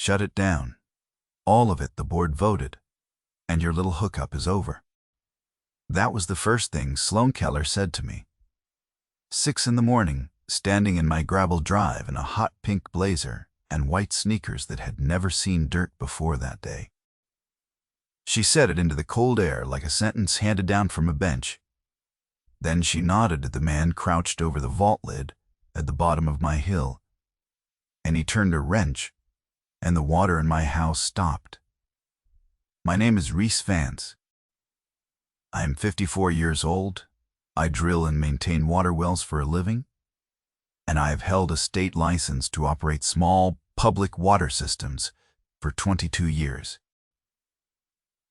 Shut it down. All of it the board voted, and your little hookup is over. That was the first thing Sloan Keller said to me. 6 in the morning, standing in my gravel drive in a hot pink blazer and white sneakers that had never seen dirt before that day. She said it into the cold air like a sentence handed down from a bench. Then she nodded at the man crouched over the vault lid at the bottom of my hill, and he turned a wrench, and the water in my house stopped. My name is Reese Vance. I am 54 years old. I drill and maintain water wells for a living, and I have held a state license to operate small public water systems for 22 years.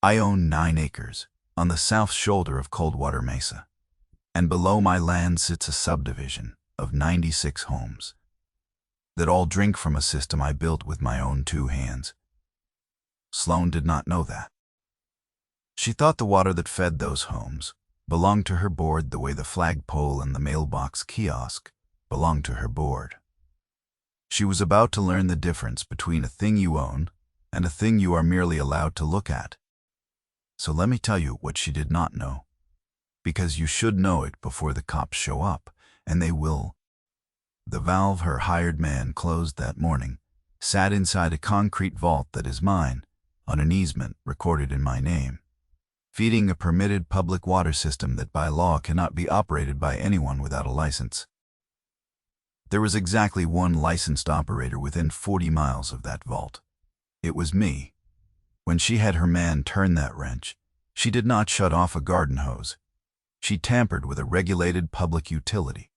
I own 9 acres on the south shoulder of Coldwater Mesa, and below my land sits a subdivision of 96 homes that all drink from a system I built with my own 2 hands. Sloan did not know that. She thought the water that fed those homes belonged to her board the way the flagpole and the mailbox kiosk belonged to her board. She was about to learn the difference between a thing you own and a thing you are merely allowed to look at. So let me tell you what she did not know, because you should know it before the cops show up, and they will. The valve her hired man closed that morning sat inside a concrete vault that is mine, on an easement recorded in my name, feeding a permitted public water system that by law cannot be operated by anyone without a license. There was exactly one licensed operator within 40 miles of that vault. It was me. When she had her man turn that wrench, she did not shut off a garden hose. She tampered with a regulated public utility.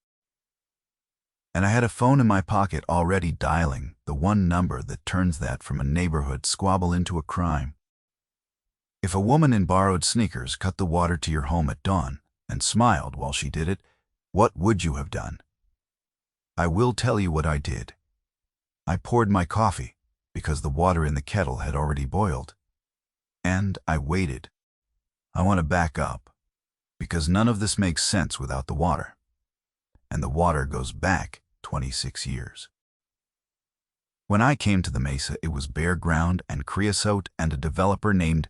And I had a phone in my pocket already dialing the one number that turns that from a neighborhood squabble into a crime. If a woman in borrowed sneakers cut the water to your home at dawn and smiled while she did it, what would you have done? I will tell you what I did. I poured my coffee because the water in the kettle had already boiled. And I waited. I want to back up, because none of this makes sense without the water. And the water goes back 26 years. When I came to the Mesa, it was bare ground and creosote and a developer named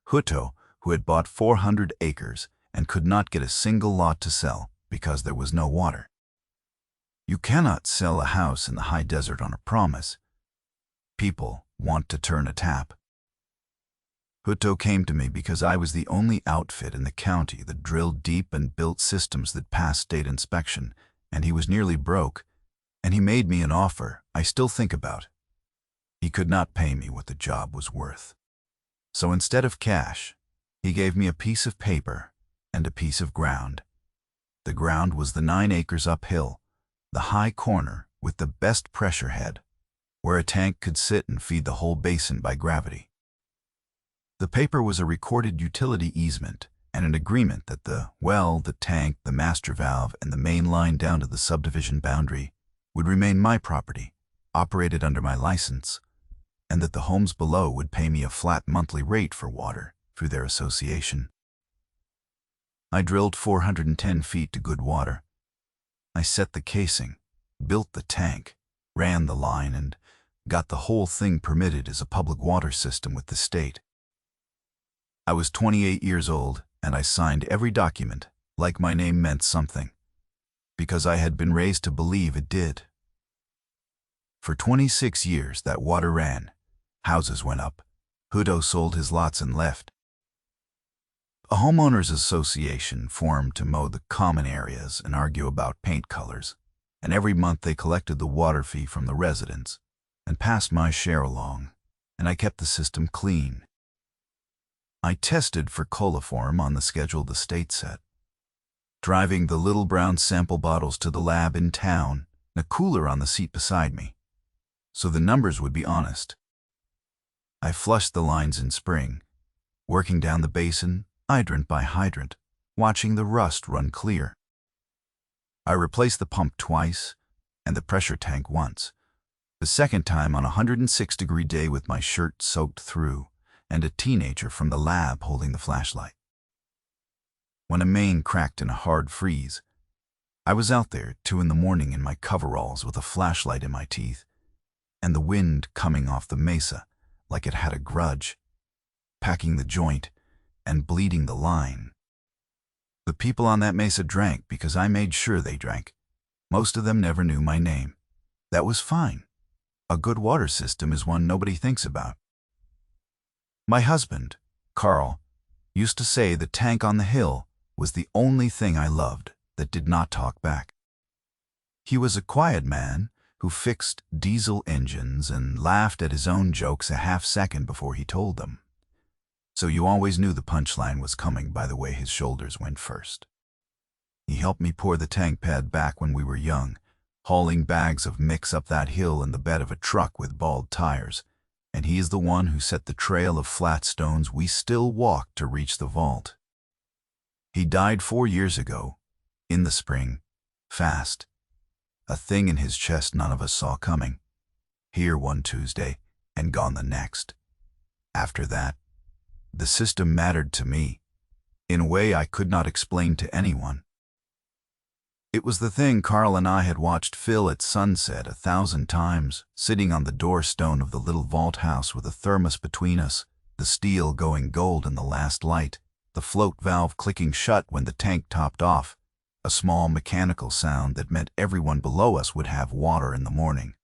Hutto who had bought 400 acres and could not get a single lot to sell because there was no water. You cannot sell a house in the high desert on a promise. People want to turn a tap. Hutto came to me because I was the only outfit in the county that drilled deep and built systems that passed state inspection, and he was nearly broke, and he made me an offer I still think about. He could not pay me what the job was worth. So instead of cash, he gave me a piece of paper and a piece of ground. The ground was the 9 acres uphill, the high corner with the best pressure head, where a tank could sit and feed the whole basin by gravity. The paper was a recorded utility easement and an agreement that the well, the tank, the master valve, and the main line down to the subdivision boundary would remain my property, operated under my license, and that the homes below would pay me a flat monthly rate for water through their association. I drilled 410 feet to good water. I set the casing, built the tank, ran the line, and got the whole thing permitted as a public water system with the state. I was 28 years old, and I signed every document like my name meant something, because I had been raised to believe it did. For 26 years that water ran. Houses went up. Hutto sold his lots and left. A homeowners association formed to mow the common areas and argue about paint colors, and every month they collected the water fee from the residents and passed my share along, and I kept the system clean. I tested for coliform on the schedule the state set, driving the little brown sample bottles to the lab in town and a cooler on the seat beside me, so the numbers would be honest. I flushed the lines in spring, working down the basin, hydrant by hydrant, watching the rust run clear. I replaced the pump twice and the pressure tank once, the second time on a 106-degree day with my shirt soaked through and a teenager from the lab holding the flashlight. When a main cracked in a hard freeze, I was out there at 2 in the morning in my coveralls with a flashlight in my teeth, and the wind coming off the mesa like it had a grudge, packing the joint and bleeding the line. The people on that mesa drank because I made sure they drank. Most of them never knew my name. That was fine. A good water system is one nobody thinks about. My husband, Carl, used to say the tank on the hill was the only thing I loved that did not talk back. He was a quiet man who fixed diesel engines and laughed at his own jokes a half-second before he told them. So you always knew the punchline was coming by the way his shoulders went first. He helped me pour the tank pad back when we were young, hauling bags of mix up that hill in the bed of a truck with bald tires, and he is the one who set the trail of flat stones we still walk to reach the vault. He died 4 years ago, in the spring, fast, a thing in his chest none of us saw coming, here one Tuesday and gone the next. After that, the system mattered to me, in a way I could not explain to anyone. It was the thing Carl and I had watched fill at sunset 1,000 times, sitting on the doorstone of the little vault house with a thermos between us, the steel going gold in the last light, the float valve clicking shut when the tank topped off, a small mechanical sound that meant everyone below us would have water in the morning.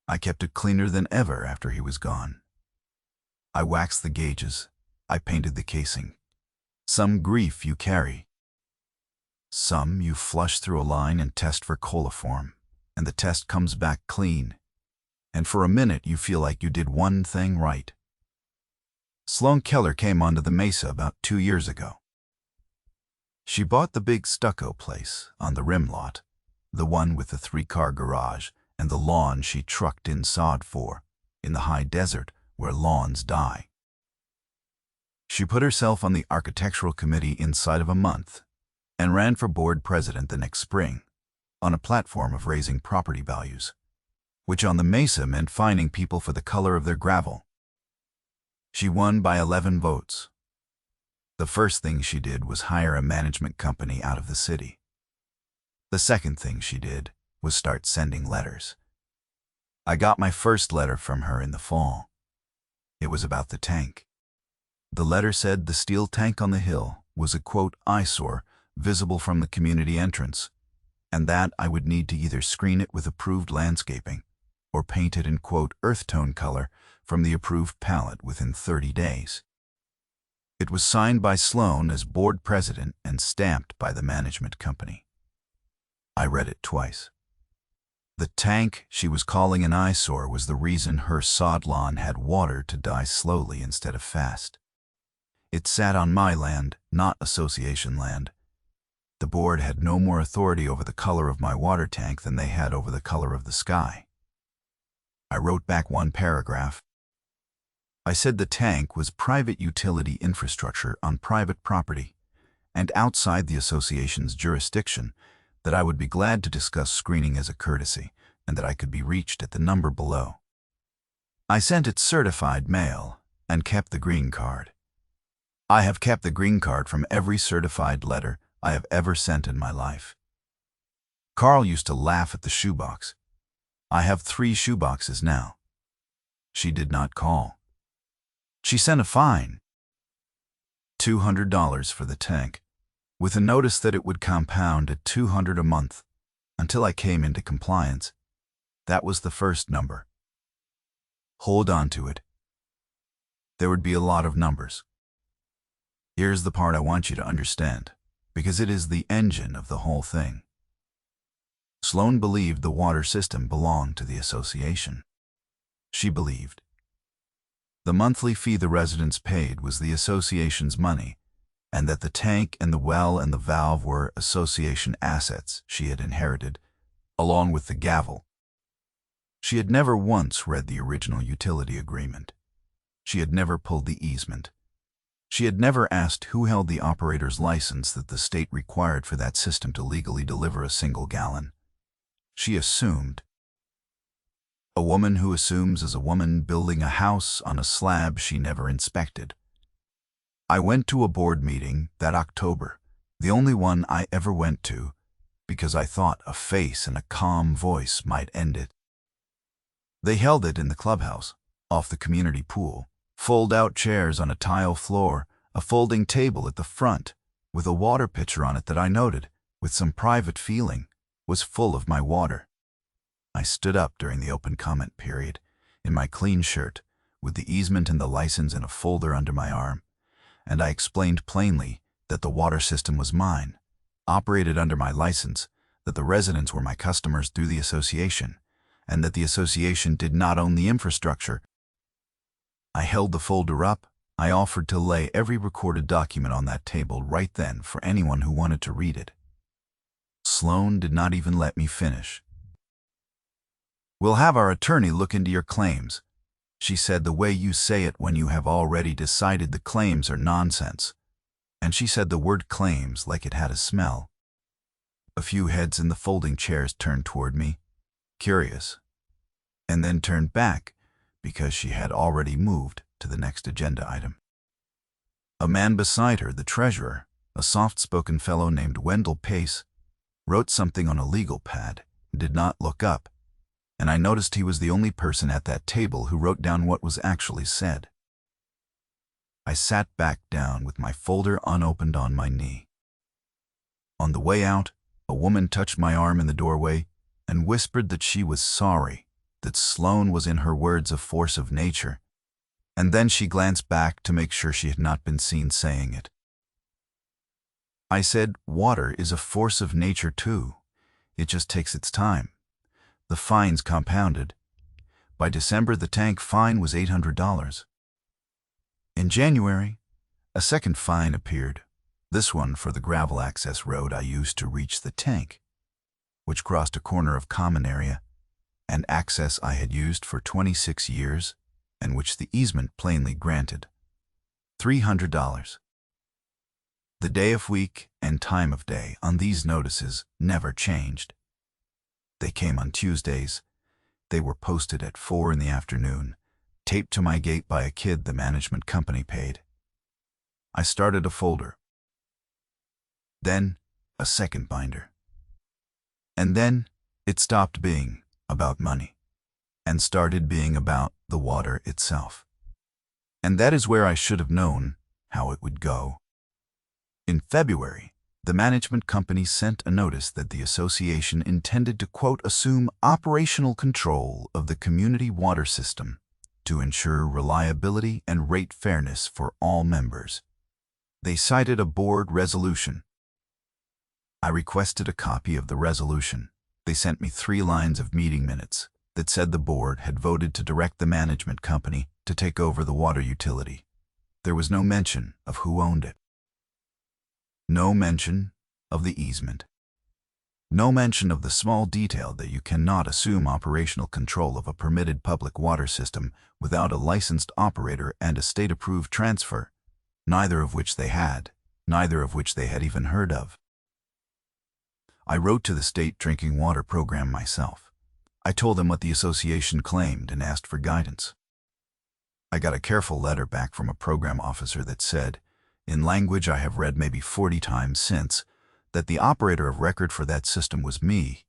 I kept it cleaner than ever after he was gone. I waxed the gauges, I painted the casing. Some grief you carry. Some you flush through a line and test for coliform, and the test comes back clean. And for a minute you feel like you did one thing right. Sloane Keller came onto the mesa about 2 years ago. She bought the big stucco place on the rim lot, the one with the 3-car garage and the lawn she trucked in sod for, in the high desert where lawns die. She put herself on the architectural committee inside of a month and ran for board president the next spring, on a platform of raising property values, which on the mesa meant fining people for the color of their gravel. She won by 11 votes. The first thing she did was hire a management company out of the city. The second thing she did was start sending letters. I got my first letter from her in the fall. It was about the tank. The letter said the steel tank on the hill was a, quote, eyesore visible from the community entrance, and that I would need to either screen it with approved landscaping or paint it in, quote, earth tone color from the approved palette within 30 days. It was signed by Sloane as board president and stamped by the management company. I read it twice. The tank she was calling an eyesore was the reason her sod lawn had water to die slowly instead of fast. It sat on my land, not association land. The board had no more authority over the color of my water tank than they had over the color of the sky. I wrote back one paragraph. I said the tank was private utility infrastructure on private property and outside the association's jurisdiction, that I would be glad to discuss screening as a courtesy and that I could be reached at the number below. I sent it certified mail and kept the green card. I have kept the green card from every certified letter I have ever sent in my life. Carl used to laugh at the shoebox. I have 3 shoeboxes now. She did not call. She sent a fine, $200 for the tank, with a notice that it would compound at $200 a month until I came into compliance. That was the first number. Hold on to it. There would be a lot of numbers. Here's the part I want you to understand, because it is the engine of the whole thing. Sloane believed the water system belonged to the association. She believed the monthly fee the residents paid was the association's money, and that the tank and the well and the valve were association assets she had inherited, along with the gavel. She had never once read the original utility agreement. She had never pulled the easement. She had never asked who held the operator's license that the state required for that system to legally deliver a single gallon. She assumed. A woman who assumes is a woman building a house on a slab she never inspected. I went to a board meeting that October, the only one I ever went to, because I thought a face and a calm voice might end it. They held it in the clubhouse, off the community pool, fold-out chairs on a tile floor, a folding table at the front, with a water pitcher on it that I noted, with some private feeling, was full of my water. I stood up during the open comment period, in my clean shirt, with the easement and the license in a folder under my arm, and I explained plainly that the water system was mine, operated under my license, that the residents were my customers through the association, and that the association did not own the infrastructure. I held the folder up. I offered to lay every recorded document on that table right then for anyone who wanted to read it. Sloan did not even let me finish. "We'll have our attorney look into your claims," she said, the way you say it when you have already decided the claims are nonsense. And she said the word claims like it had a smell. A few heads in the folding chairs turned toward me, curious, and then turned back because she had already moved to the next agenda item. A man beside her, the treasurer, a soft-spoken fellow named Wendell Pace, wrote something on a legal pad and did not look up, and I noticed he was the only person at that table who wrote down what was actually said. I sat back down with my folder unopened on my knee. On the way out, a woman touched my arm in the doorway and whispered that she was sorry, that Sloan was, in her words, a force of nature, and then she glanced back to make sure she had not been seen saying it. I said, "Water is a force of nature too. It just takes its time." The fines compounded. By December, the tank fine was $800. In January, a second fine appeared, this one for the gravel access road I used to reach the tank, which crossed a corner of common area, and access I had used for 26 years, and which the easement plainly granted. $300. The day of week and time of day on these notices never changed. They came on Tuesdays. They were posted at 4 in the afternoon, taped to my gate by a kid the management company paid. I started a folder. Then a second binder. And then it stopped being about money and started being about the water itself. And that is where I should have known how it would go. In February, the management company sent a notice that the association intended to, quote, assume operational control of the community water system to ensure reliability and rate fairness for all members. They cited a board resolution. I requested a copy of the resolution. They sent me 3 lines of meeting minutes that said the board had voted to direct the management company to take over the water utility. There was no mention of who owned it. No mention of the easement. No mention of the small detail that you cannot assume operational control of a permitted public water system without a licensed operator and a state-approved transfer, neither of which they had even heard of. I wrote to the state drinking water program myself. I told them what the association claimed and asked for guidance. I got a careful letter back from a program officer that said, in language I have read maybe 40 times since, that the operator of record for that system was me,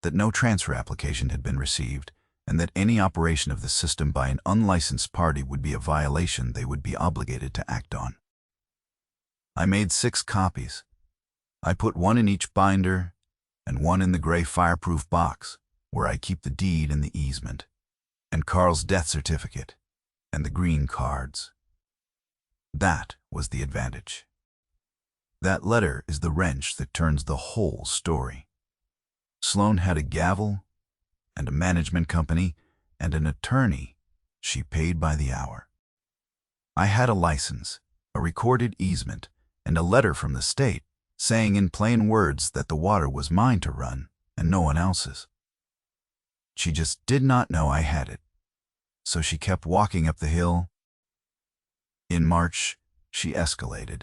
that no transfer application had been received, and that any operation of the system by an unlicensed party would be a violation they would be obligated to act on. I made 6 copies. I put 1 in each binder and 1 in the gray fireproof box where I keep the deed and the easement, and Carl's death certificate, and the green cards. That was the advantage. That letter is the wrench that turns the whole story. Sloan had a gavel and a management company and an attorney she paid by the hour. I had a license, a recorded easement, and a letter from the state saying in plain words that the water was mine to run and no one else's. She just did not know I had it, so she kept walking up the hill. In March, she escalated,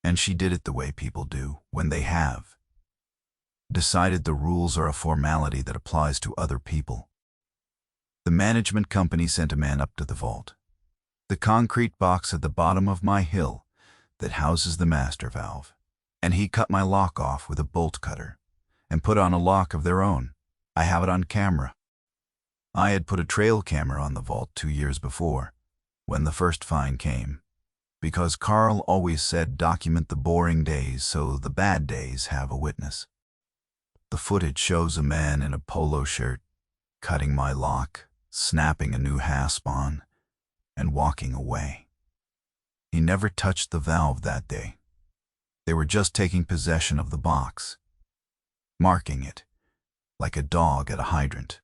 and she did it the way people do when they have decided the rules are a formality that applies to other people. The management company sent a man up to the vault, the concrete box at the bottom of my hill that houses the master valve, and he cut my lock off with a bolt cutter and put on a lock of their own. I have it on camera. I had put a trail camera on the vault 2 years before, when the first fine came, because Carl always said document the boring days so the bad days have a witness. The footage shows a man in a polo shirt cutting my lock, snapping a new hasp on, and walking away. He never touched the valve that day. They were just taking possession of the box, marking it, like a dog at a hydrant.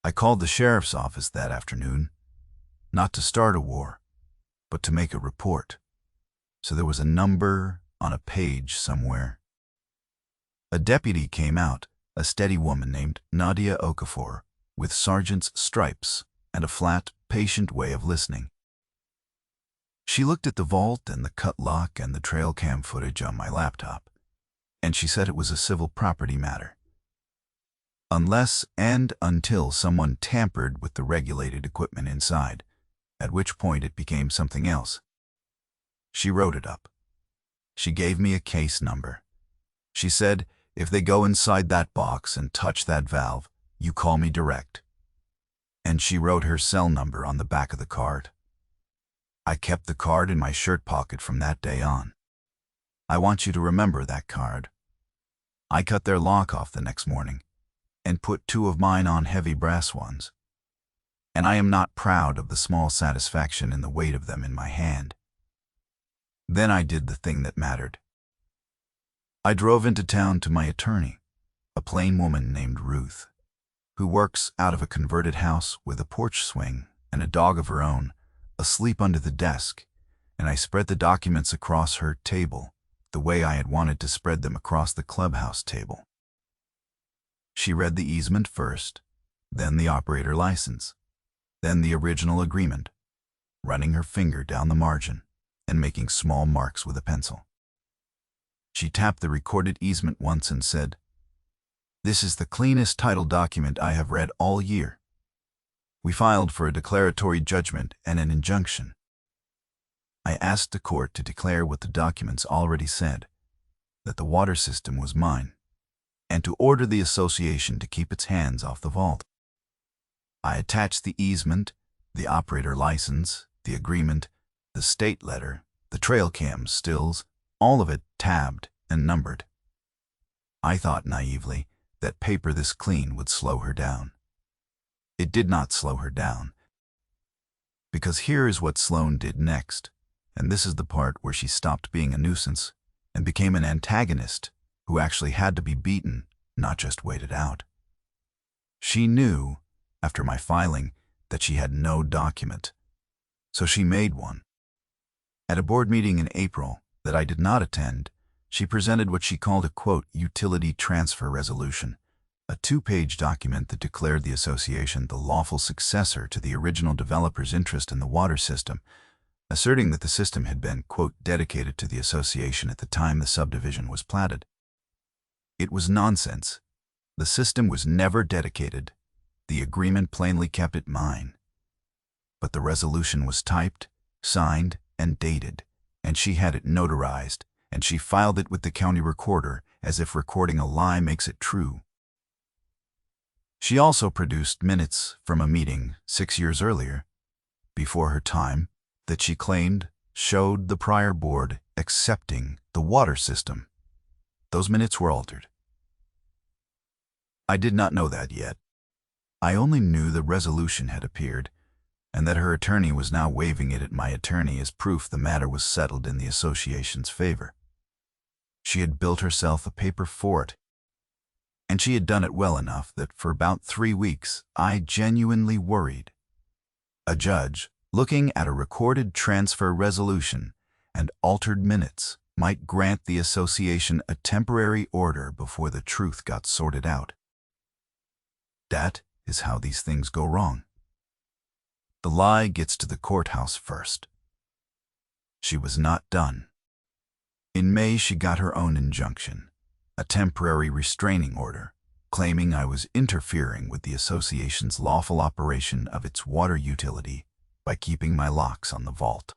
I called the sheriff's office that afternoon, not to start a war, but to make a report. So there was a number on a page somewhere. A deputy came out, a steady woman named Nadia Okafor, with sergeant's stripes and a flat, patient way of listening. She looked at the vault and the cut lock and the trail cam footage on my laptop, and she said it was a civil property matter. Unless and until someone tampered with the regulated equipment inside, at which point it became something else. She wrote it up. She gave me a case number. She said, if they go inside that box and touch that valve, you call me direct. And she wrote her cell number on the back of the card. I kept the card in my shirt pocket from that day on. I want you to remember that card. I cut their lock off the next morning and put 2 of mine on heavy brass ones. And I am not proud of the small satisfaction in the weight of them in my hand. Then I did the thing that mattered. I drove into town to my attorney, a plain woman named Ruth, who works out of a converted house with a porch swing and a dog of her own, asleep under the desk, and I spread the documents across her table the way I had wanted to spread them across the clubhouse table. She read the easement first, then the operator license, then the original agreement, running her finger down the margin and making small marks with a pencil. She tapped the recorded easement once and said, "This is the cleanest title document I have read all year. We filed for a declaratory judgment and an injunction. I asked the court to declare what the documents already said, that the water system was mine, and to order the association to keep its hands off the vault. I attached the easement, the operator license, the agreement, the state letter, the trail cam stills, all of it tabbed and numbered. I thought naively that paper this clean would slow her down. It did not slow her down, because here is what Sloan did next, and this is the part where she stopped being a nuisance and became an antagonist who actually had to be beaten, not just waited out. She knew, after my filing, that she had no document, so she made one. At a board meeting in April that I did not attend, she presented what she called a, quote, utility transfer resolution, a 2-page document that declared the association the lawful successor to the original developer's interest in the water system, asserting that the system had been, quote, dedicated to the association at the time the subdivision was platted. It was nonsense. The system was never dedicated. The agreement plainly kept it mine. But the resolution was typed, signed, and dated, and she had it notarized, and she filed it with the county recorder as if recording a lie makes it true. She also produced minutes from a meeting 6 years earlier, before her time, that she claimed showed the prior board accepting the water system. Those minutes were altered. I did not know that yet. I only knew the resolution had appeared, and that her attorney was now waving it at my attorney as proof the matter was settled in the association's favor. She had built herself a paper fort, and she had done it well enough that for about 3 weeks I genuinely worried. A judge, looking at a recorded transfer resolution and altered minutes, might grant the association a temporary order before the truth got sorted out. That is how these things go wrong. The lie gets to the courthouse first. She was not done. In May, she got her own injunction, a temporary restraining order, claiming I was interfering with the association's lawful operation of its water utility by keeping my locks on the vault.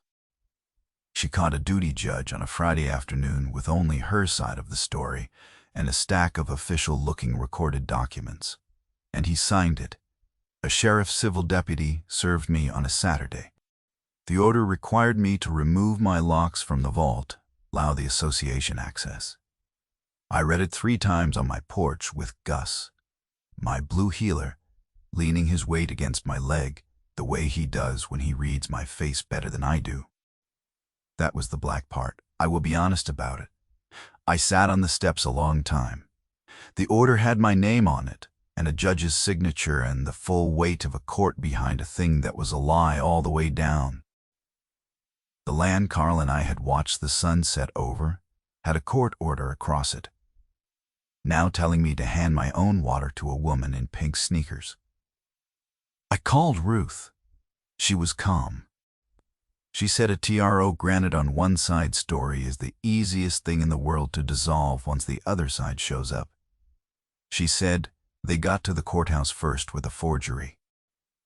She caught a duty judge on a Friday afternoon with only her side of the story and a stack of official-looking recorded documents, and he signed it, A sheriff's civil deputy served me on a Saturday. The order required me to remove my locks from the vault, allow the association access. I read it 3 times on my porch with Gus, my blue heeler, leaning his weight against my leg the way he does when he reads my face better than I do. That was the black part. I will be honest about it. I sat on the steps a long time. The order had my name on it, and a judge's signature and the full weight of a court behind a thing that was a lie all the way down. The land Carl and I had watched the sun set over had a court order across it, now telling me to hand my own water to a woman in pink sneakers. I called Ruth. She was calm. She said a TRO granted on one side story is the easiest thing in the world to dissolve once the other side shows up. She said they got to the courthouse first with a forgery.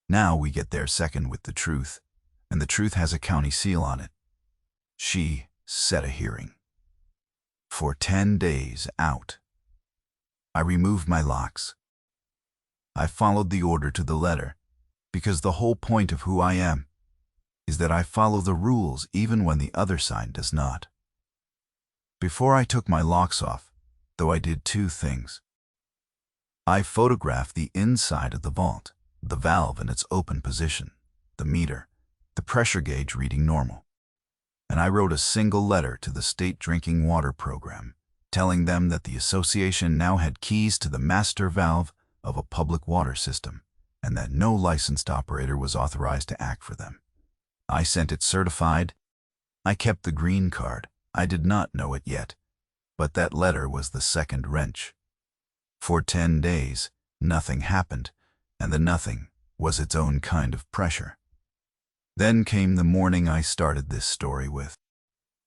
Now we get there second with the truth, and the truth has a county seal on it. She set a hearing. For 10 days out. I removed my locks. I followed the order to the letter, because the whole point of who I am is that I follow the rules even when the other side does not. Before I took my locks off, though, I did 2 things. I photographed the inside of the vault, the valve in its open position, the meter, the pressure gauge reading normal. And I wrote a single letter to the state drinking water program, telling them that the association now had keys to the master valve of a public water system, and that no licensed operator was authorized to act for them. I sent it certified. I kept the green card. I did not know it yet, but that letter was the second wrench. For 10 days, nothing happened, and the nothing was its own kind of pressure. Then came the morning I started this story with.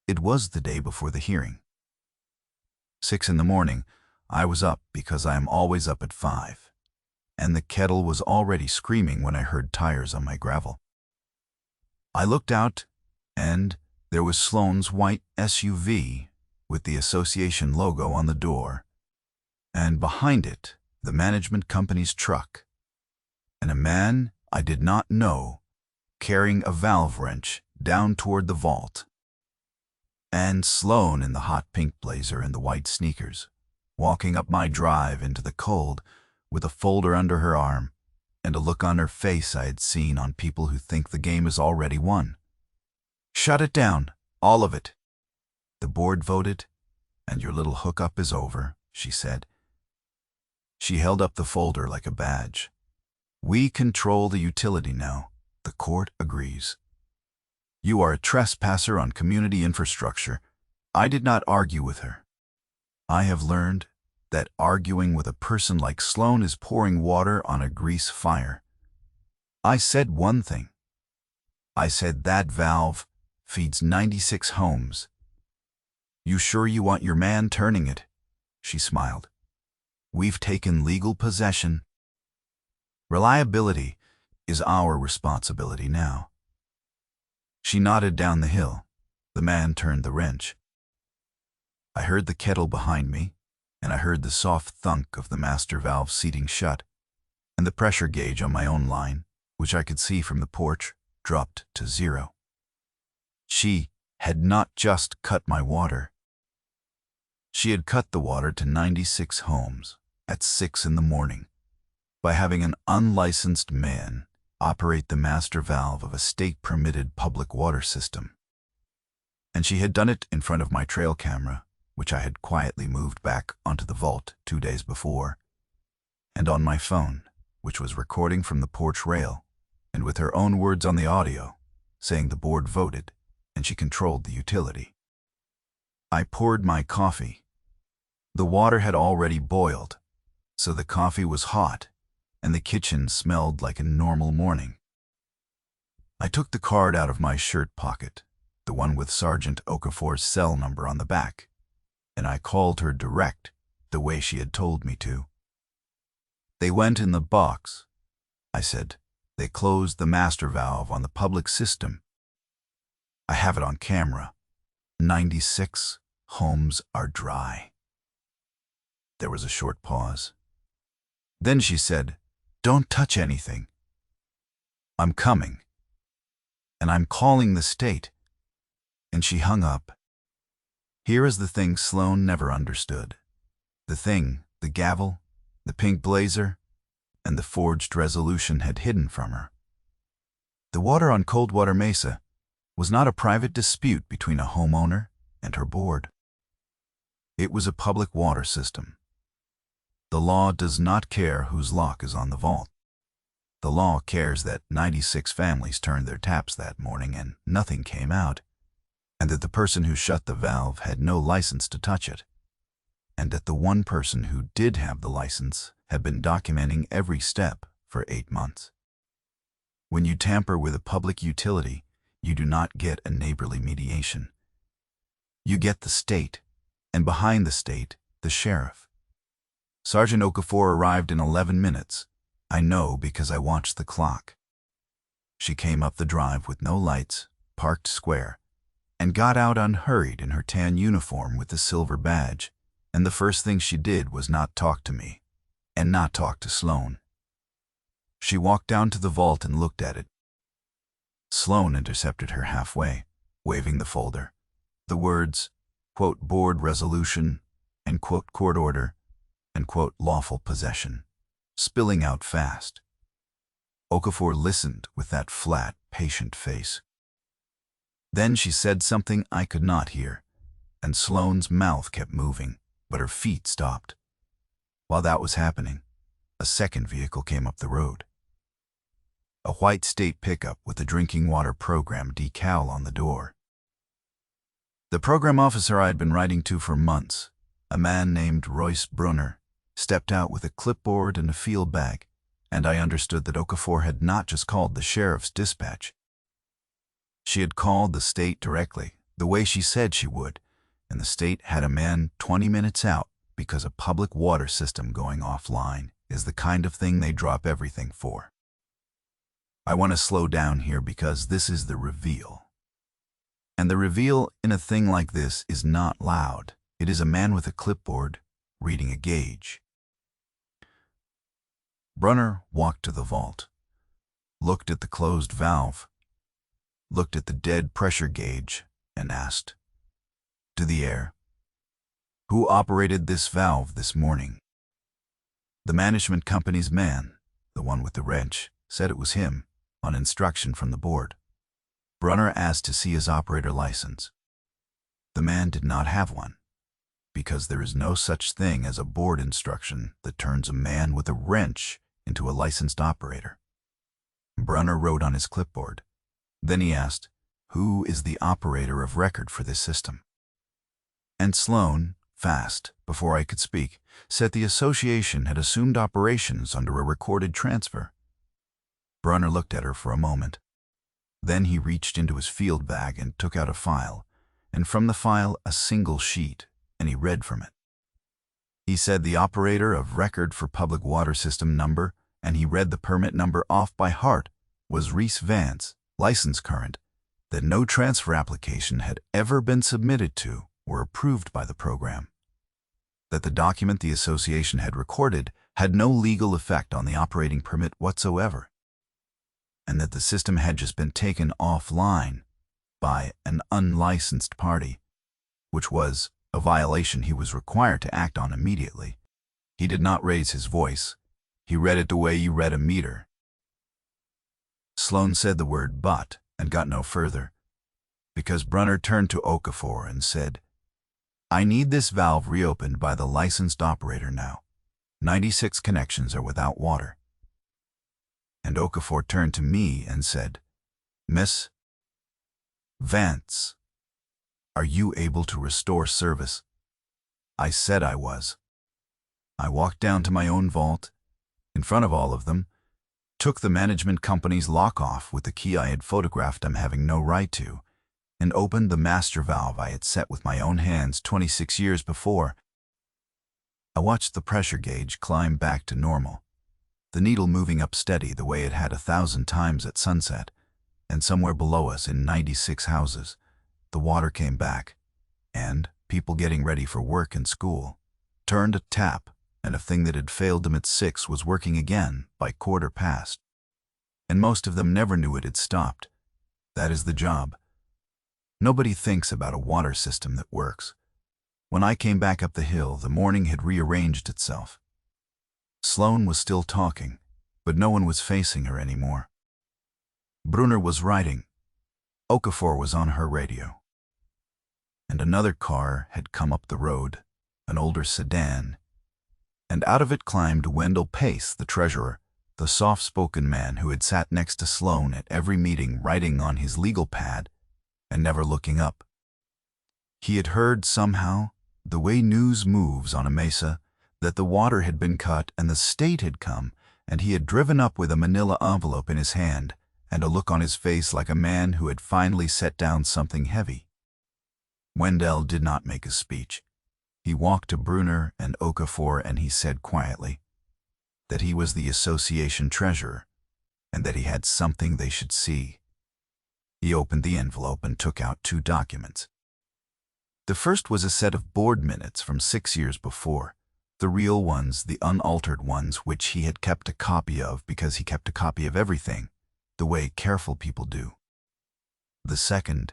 It was the day before the hearing. 6 in the morning, I was up because I am always up at 5, and the kettle was already screaming when I heard tires on my gravel. I looked out, and there was Sloan's white SUV with the association logo on the door, and behind it, the management company's truck, and a man I did not know carrying a valve wrench down toward the vault, and Sloan in the hot pink blazer and the white sneakers, walking up my drive into the cold with a folder under her arm and a look on her face I had seen on people who think the game is already won. "Shut it down, all of it. The board voted, and your little hookup is over," she said. She held up the folder like a badge. "We control the utility now. The court agrees. You are a trespasser on community infrastructure." I did not argue with her. I have learned that arguing with a person like Sloan is pouring water on a grease fire. I said one thing. I said that valve feeds 96 homes. "You sure you want your man turning it?" She smiled. "We've taken legal possession. Reliability is our responsibility now." She nodded down the hill. The man turned the wrench. I heard the kettle behind me, and I heard the soft thunk of the master valve seating shut, and the pressure gauge on my own line, which I could see from the porch, dropped to 0. She had not just cut my water. She had cut the water to 96 homes at 6 in the morning by having an unlicensed man operate the master valve of a state-permitted public water system. And she had done it in front of my trail camera, which I had quietly moved back onto the vault 2 days before, and on my phone, which was recording from the porch rail, and with her own words on the audio, saying the board voted and she controlled the utility. I poured my coffee. The water had already boiled, so the coffee was hot, and the kitchen smelled like a normal morning. I took the card out of my shirt pocket, the one with Sergeant Okafor's cell number on the back, and I called her direct, the way she had told me to. "They went in the box," I said. "They closed the master valve on the public system. I have it on camera. 96 homes are dry." There was a short pause. Then she said, "Don't touch anything. I'm coming. And I'm calling the state. And she hung up. Here is the thing Sloane never understood. The thing, the gavel, the pink blazer, and the forged resolution had hidden from her. The water on Coldwater Mesa was not a private dispute between a homeowner and her board. It was a public water system. The law does not care whose lock is on the vault. The law cares that 96 families turned their taps that morning and nothing came out, and that the person who shut the valve had no license to touch it, and that the one person who did have the license had been documenting every step for 8 months. When you tamper with a public utility, you do not get a neighborly mediation. You get the state, and behind the state, the sheriff. Sergeant Okafor arrived in 11 minutes. I know because I watched the clock. She came up the drive with no lights, parked square, and got out unhurried in her tan uniform with the silver badge, and the first thing she did was not talk to me, and not talk to Sloane. She walked down to the vault and looked at it. Sloane intercepted her halfway, waving the folder. The words, quote, board resolution, and quote, court order, and quote, lawful possession, spilling out fast. Okafor listened with that flat, patient face. Then she said something I could not hear, and Sloane's mouth kept moving, but her feet stopped. While that was happening, a second vehicle came up the road. A white state pickup with a drinking water program decal on the door. The program officer I had been writing to for months, a man named Royce Brunner, stepped out with a clipboard and a field bag, and I understood that Okafor had not just called the sheriff's dispatch. She had called the state directly, the way she said she would, and the state had a man 20 minutes out because a public water system going offline is the kind of thing they drop everything for. I want to slow down here because this is the reveal. And the reveal in a thing like this is not loud. It is a man with a clipboard reading a gauge. Brunner walked to the vault, looked at the closed valve, looked at the dead pressure gauge, and asked, "To the air, who operated this valve this morning?" The management company's man, the one with the wrench, said it was him, on instruction from the board. Brunner asked to see his operator license. The man did not have one, because there is no such thing as a board instruction that turns a man with a wrench into a licensed operator. Brunner wrote on his clipboard. Then he asked, "Who is the operator of record for this system?" And Sloane, fast, before I could speak, said the association had assumed operations under a recorded transfer. Brunner looked at her for a moment. Then he reached into his field bag and took out a file, and from the file a single sheet, and he read from it. He said the operator of record for public water system number, and he read the permit number off by heart, was Reese Vance, license current, that no transfer application had ever been submitted to or approved by the program, that the document the association had recorded had no legal effect on the operating permit whatsoever, and that the system had just been taken offline by an unlicensed party, which was a violation he was required to act on immediately. He did not raise his voice. He read it the way you read a meter. Sloane said the word "but" and got no further, because Brunner turned to Okafor and said, "I need this valve reopened by the licensed operator now. 96 connections are without water." And Okafor turned to me and said, "Miss Vance, are you able to restore service?" I said I was. I walked down to my own vault, in front of all of them, took the management company's lock off with the key I had photographed I'm having no right to, and opened the master valve I had set with my own hands 26 years before. I watched the pressure gauge climb back to normal, the needle moving up steady the way it had 1,000 times at sunset, and somewhere below us in 96 houses, the water came back, and, people getting ready for work and school, turned a tap, and a thing that had failed them at 6 was working again by 1/4 past. and most of them never knew it had stopped. That is the job. Nobody thinks about a water system that works. When I came back up the hill, the morning had rearranged itself. Sloane was still talking, but no one was facing her anymore. Brunner was writing. Okafor was on her radio. And another car had come up the road, an older sedan, and out of it climbed Wendell Pace, the treasurer, the soft-spoken man who had sat next to Sloane at every meeting, writing on his legal pad and never looking up. He had heard somehow, the way news moves on a mesa, that the water had been cut and the state had come, and he had driven up with a manila envelope in his hand and a look on his face like a man who had finally set down something heavy. Wendell did not make a speech. He walked to Brunner and Okafor and he said quietly that he was the association treasurer and that he had something they should see. He opened the envelope and took out 2 documents. The first was a set of board minutes from 6 years before, the real ones, the unaltered ones, which he had kept a copy of because he kept a copy of everything, the way careful people do. The second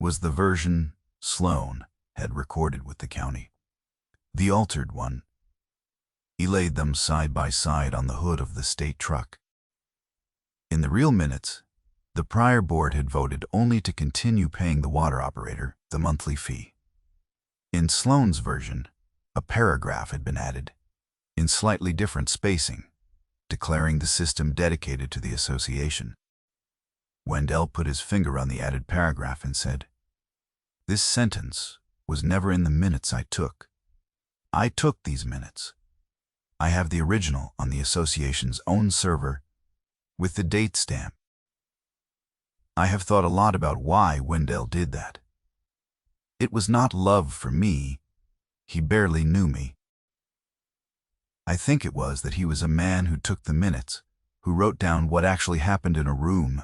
was the version Sloane had recorded with the county. The altered one. He laid them side by side on the hood of the state truck. In the real minutes, the prior board had voted only to continue paying the water operator the monthly fee. In Sloane's version, a paragraph had been added, in slightly different spacing, declaring the system dedicated to the association. Wendell put his finger on the added paragraph and said, "This sentence was never in the minutes I took. I took these minutes. I have the original on the association's own server with the date stamp. I have thought a lot about why Wendell did that. It was not love for me. He barely knew me. I think it was that he was a man who took the minutes, who wrote down what actually happened in a room,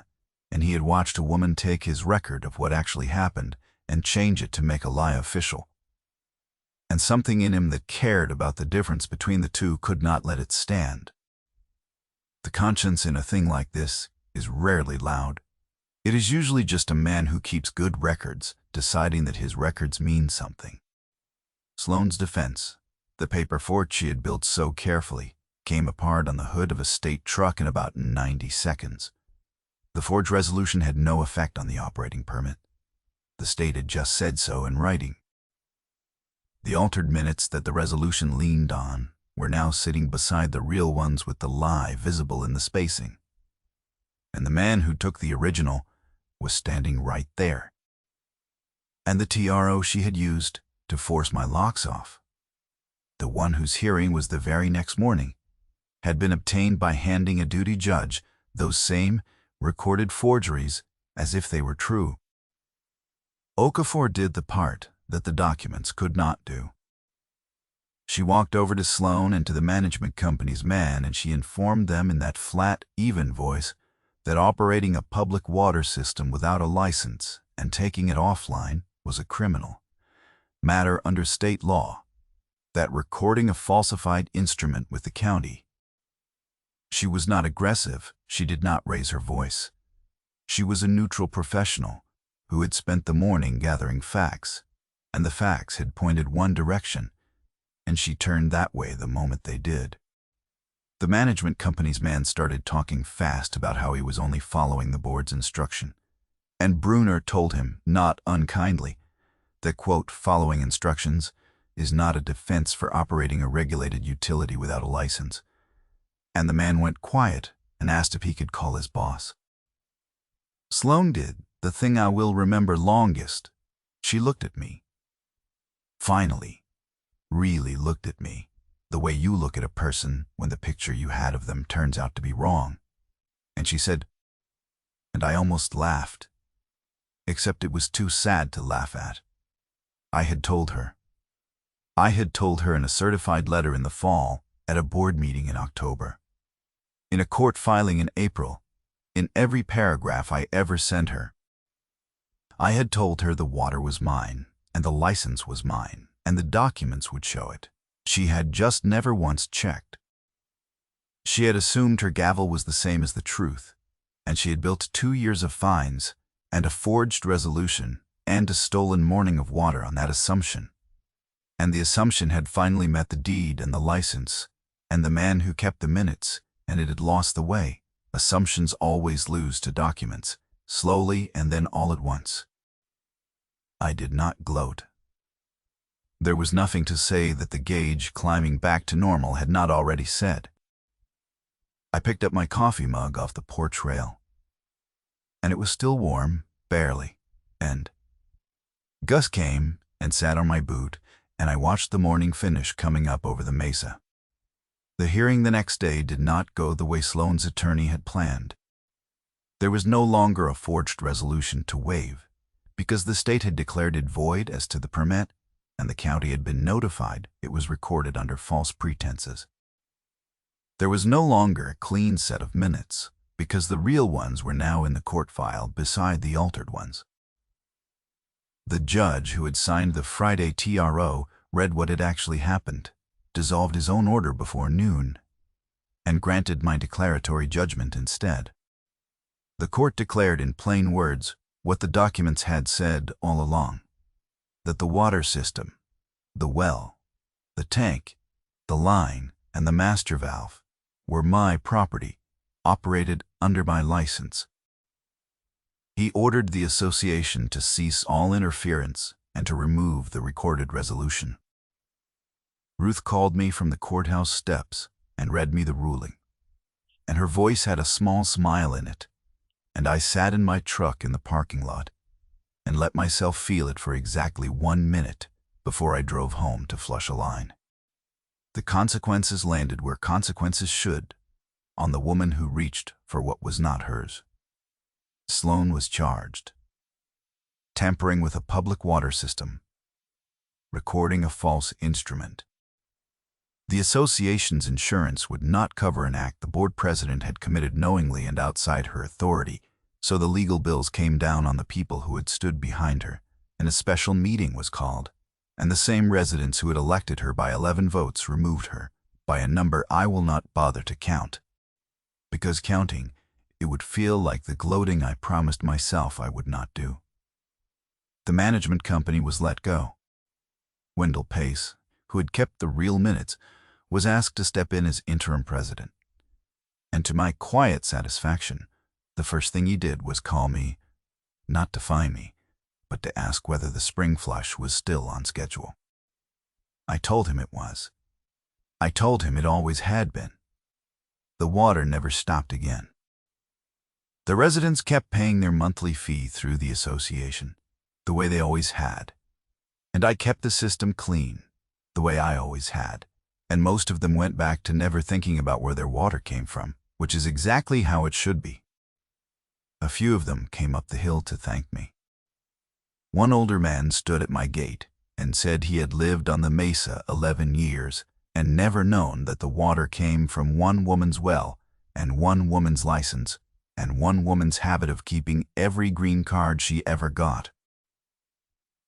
and he had watched a woman take his record of what actually happened and change it to make a lie official. And something in him that cared about the difference between the two could not let it stand. The conscience in a thing like this is rarely loud. It is usually just a man who keeps good records, deciding that his records mean something." Sloane's defense, the paper fort she had built so carefully, came apart on the hood of a state truck in about 90 seconds. The forged resolution had no effect on the operating permit. The state had just said so in writing. The altered minutes that the resolution leaned on were now sitting beside the real ones with the lie visible in the spacing. And the man who took the original was standing right there. And the TRO she had used to force my locks off, the one whose hearing was the very next morning, had been obtained by handing a duty judge those same recorded forgeries as if they were true. Okafor did the part that the documents could not do. She walked over to Sloane and to the management company's man, and she informed them in that flat, even voice that operating a public water system without a license and taking it offline was a criminal matter under state law, that recording a falsified instrument with the county. She was not aggressive, she did not raise her voice. She was a neutral professional who had spent the morning gathering facts, and the facts had pointed one direction, and she turned that way the moment they did. The management company's man started talking fast about how he was only following the board's instruction, and Brunner told him, not unkindly, that, quote, following instructions is not a defense for operating a regulated utility without a license. And the man went quiet and asked if he could call his boss. Sloane did the thing I will remember longest. She looked at me. Finally, really looked at me, the way you look at a person when the picture you had of them turns out to be wrong. And she said, and I almost laughed, except it was too sad to laugh at. I had told her. I had told her in a certified letter in the fall, at a board meeting in October, in a court filing in April, in every paragraph I ever sent her. I had told her the water was mine, and the license was mine, and the documents would show it. She had just never once checked. She had assumed her gavel was the same as the truth, and she had built 2 years of fines and a forged resolution and a stolen morning of water on that assumption. And the assumption had finally met the deed and the license, and the man who kept the minutes, and it had lost the way. Assumptions always lose to documents, slowly and then all at once. I did not gloat. There was nothing to say that the gauge climbing back to normal had not already said. I picked up my coffee mug off the porch rail, and it was still warm, barely, and Gus came and sat on my boot, and I watched the morning finish coming up over the mesa. The hearing the next day did not go the way Sloane's attorney had planned. There was no longer a forged resolution to waive, because the state had declared it void as to the permit, and the county had been notified it was recorded under false pretenses. There was no longer a clean set of minutes, because the real ones were now in the court file beside the altered ones. The judge who had signed the Friday TRO read what had actually happened, dissolved his own order before noon, and granted my declaratory judgment instead. The court declared in plain words what the documents had said all along, that the water system, the well, the tank, the line, and the master valve were my property, operated under my license. He ordered the association to cease all interference and to remove the recorded resolution. Ruth called me from the courthouse steps and read me the ruling, and her voice had a small smile in it, and I sat in my truck in the parking lot and let myself feel it for exactly 1 minute before I drove home to flush a line. The consequences landed where consequences should, on the woman who reached for what was not hers. Sloane was charged. Tampering with a public water system. Recording a false instrument. The association's insurance would not cover an act the board president had committed knowingly and outside her authority, so the legal bills came down on the people who had stood behind her, and a special meeting was called, and the same residents who had elected her by 11 votes removed her, by a number I will not bother to count. Because counting, it would feel like the gloating I promised myself I would not do. The management company was let go. Wendell Pace, who had kept the real minutes, was asked to step in as interim president. And to my quiet satisfaction, the first thing he did was call me, not to fine me, but to ask whether the spring flush was still on schedule. I told him it was. I told him it always had been. The water never stopped again. The residents kept paying their monthly fee through the association, the way they always had. And I kept the system clean, the way I always had. And most of them went back to never thinking about where their water came from, which is exactly how it should be. A few of them came up the hill to thank me. One older man stood at my gate and said he had lived on the mesa 11 years and never known that the water came from one woman's well and one woman's license and one woman's habit of keeping every green card she ever got.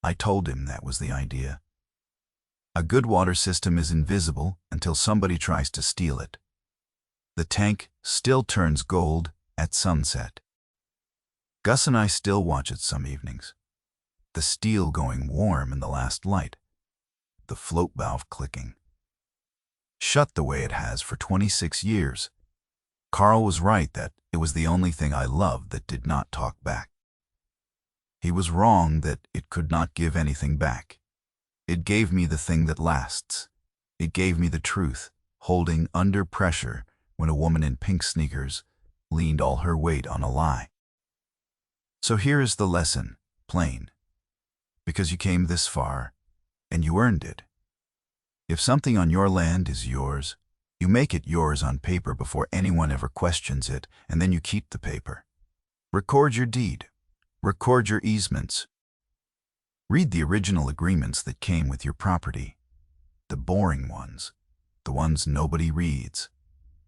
I told him that was the idea. A good water system is invisible until somebody tries to steal it. The tank still turns gold at sunset. Gus and I still watch it some evenings. The steel going warm in the last light. The float valve clicking. Shut the way it has for 26 years. Carl was right that it was the only thing I loved that did not talk back. He was wrong that it could not give anything back. It gave me the thing that lasts. It gave me the truth, holding under pressure when a woman in pink sneakers leaned all her weight on a lie. So here is the lesson, plain. Because you came this far, and you earned it. If something on your land is yours, you make it yours on paper before anyone ever questions it, and then you keep the paper. Record your deed. Record your easements. Read the original agreements that came with your property. The boring ones. The ones nobody reads.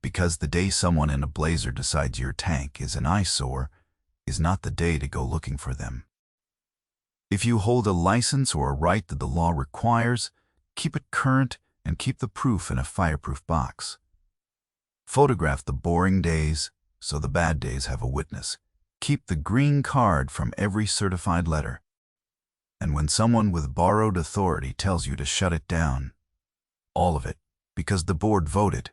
Because the day someone in a blazer decides your tank is an eyesore is not the day to go looking for them. If you hold a license or a right that the law requires, keep it current and keep the proof in a fireproof box. Photograph the boring days so the bad days have a witness. Keep the green card from every certified letter. And when someone with borrowed authority tells you to shut it down, all of it, because the board voted,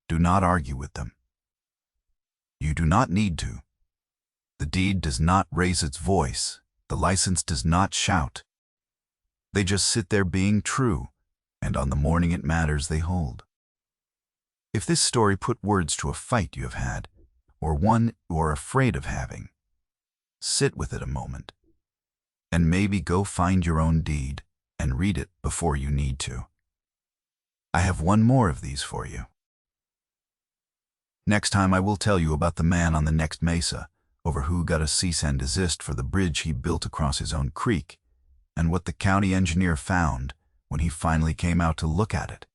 do not argue with them. You do not need to. The deed does not raise its voice. The license does not shout. They just sit there being true, and on the morning it matters they hold. If this story put words to a fight you have had, or one you are afraid of having, sit with it a moment, and maybe go find your own deed and read it before you need to. I have one more of these for you. Next time I will tell you about the man on the next mesa over who got a cease and desist for the bridge he built across his own creek, and what the county engineer found when he finally came out to look at it.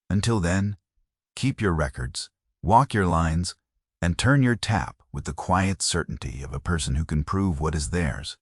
Until then, keep your records, walk your lines, and turn your tap with the quiet certainty of a person who can prove what is theirs.